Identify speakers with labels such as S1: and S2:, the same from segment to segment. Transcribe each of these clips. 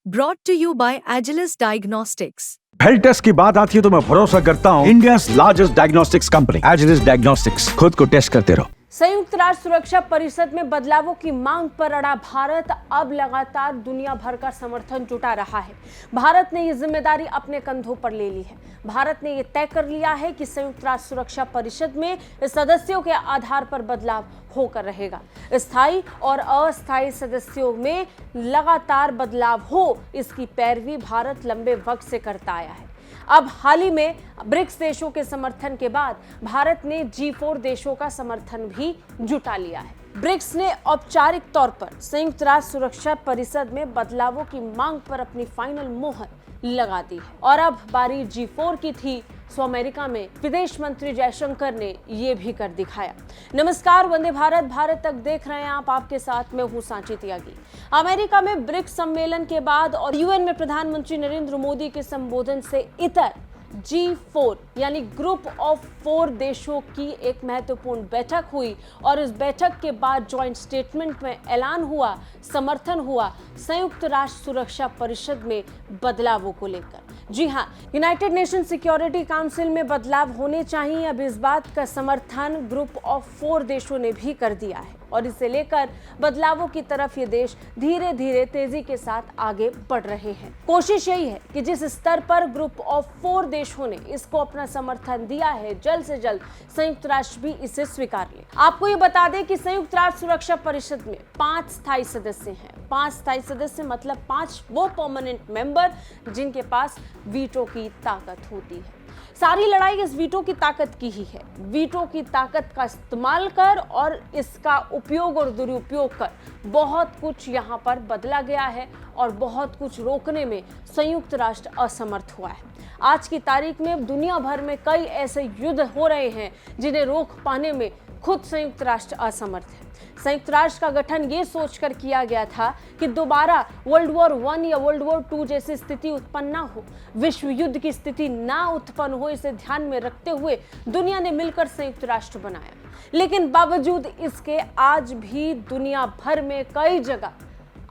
S1: Brought to you by Agilus Diagnostics.
S2: Health test की बात आती है तो मैं भरोसा करता हूँ India largest diagnostics company Agilus diagnostics. खुद को टेस्ट करते रहो।
S3: संयुक्त राष्ट्र सुरक्षा परिषद में बदलावों की मांग पर अड़ा भारत अब लगातार दुनिया भर का समर्थन जुटा रहा है। भारत ने ये जिम्मेदारी अपने कंधों पर ले ली है। भारत ने ये तय कर लिया है कि संयुक्त राष्ट्र सुरक्षा परिषद में सदस्यों के आधार पर बदलाव होकर रहेगा। स्थायी और अस्थायी सदस्यों में लगातार बदलाव हो, इसकी पैरवी भारत लंबे वक्त से करता आया है। अब हाल ही में ब्रिक्स देशों के समर्थन के बाद भारत ने G4 देशों का समर्थन भी जुटा लिया है। ब्रिक्स ने औपचारिक तौर पर संयुक्त राष्ट्र सुरक्षा परिषद में बदलावों की मांग पर अपनी फाइनल मोहर लगा दी है और अब बारी G4 की थी, सो अमेरिका में विदेश मंत्री जयशंकर ने ये भी कर दिखाया। नमस्कार, वंदे भारत, भारत तक देख रहे हैं आप। आपके साथ मैं हूँ सांची त्यागी। अमेरिका में ब्रिक्स सम्मेलन के बाद और यूएन में प्रधानमंत्री नरेंद्र मोदी के संबोधन से इतर G4 यानी ग्रुप ऑफ 4 देशों की एक महत्वपूर्ण बैठक हुई और इस बैठक के बाद जॉइंट स्टेटमेंट में ऐलान हुआ, समर्थन हुआ संयुक्त राष्ट्र सुरक्षा परिषद में बदलावों को लेकर। जी हाँ, यूनाइटेड नेशन सिक्योरिटी काउंसिल में बदलाव होने चाहिए। अब इस बात का समर्थन ग्रुप ऑफ 4 देशों ने भी कर दिया है और इसे लेकर बदलावों की तरफ ये देश धीरे धीरे तेजी के साथ आगे बढ़ रहे हैं। कोशिश यही है कि जिस स्तर पर ग्रुप ऑफ 4 देशों ने इसको अपना समर्थन दिया है, जल्द से जल्द संयुक्त राष्ट्र भी इसे स्वीकार ले। आपको ये बता दें कि संयुक्त राष्ट्र सुरक्षा परिषद में 5 स्थायी सदस्य हैं। 5 स्थायी सदस्य मतलब 5 वो परमानेंट मेंबर जिनके पास वीटो की ताकत होती है। सारी लड़ाई इस वीटो की ताकत की ही है। वीटो की ताकत का इस्तेमाल कर और इसका उपयोग और दुरुपयोग कर बहुत कुछ यहाँ पर बदला गया है और बहुत कुछ रोकने में संयुक्त राष्ट्र असमर्थ हुआ है। आज की तारीख में दुनिया भर में कई ऐसे युद्ध हो रहे हैं जिन्हें रोक पाने में खुद संयुक्त राष्ट्र असमर्थ है। संयुक्त राष्ट्र का गठन ये सोचकर किया गया था कि दोबारा वर्ल्ड वॉर 1 या वर्ल्ड वॉर 2 जैसी स्थिति उत्पन्न ना हो, विश्व युद्ध की स्थिति ना उत्पन्न हो। इसे ध्यान में रखते हुए दुनिया ने मिलकर संयुक्त राष्ट्र बनाया, लेकिन बावजूद इसके आज भी दुनिया भर में कई जगह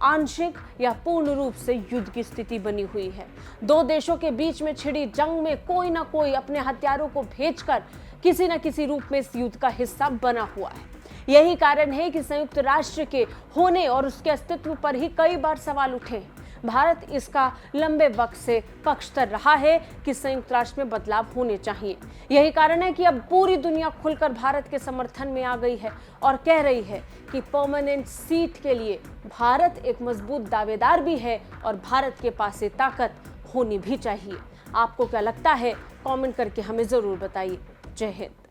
S3: आंशिक या पूर्ण रूप से युद्ध की स्थिति बनी हुई है। 2 देशों के बीच में छिड़ी जंग में कोई ना कोई अपने हथियारों को भेजकर किसी न किसी रूप में इस युद्ध का हिस्सा बना हुआ है। यही कारण है कि संयुक्त राष्ट्र के होने और उसके अस्तित्व पर ही कई बार सवाल उठे हैं। भारत इसका लंबे वक्त से पक्षधर रहा है कि संयुक्त राष्ट्र में बदलाव होने चाहिए। यही कारण है कि अब पूरी दुनिया खुलकर भारत के समर्थन में आ गई है और कह रही है कि परमानेंट सीट के लिए भारत एक मजबूत दावेदार भी है और भारत के पास ये ताकत होनी भी चाहिए। आपको क्या लगता है? कमेंट करके हमें जरूर बताइए। जय हिंद।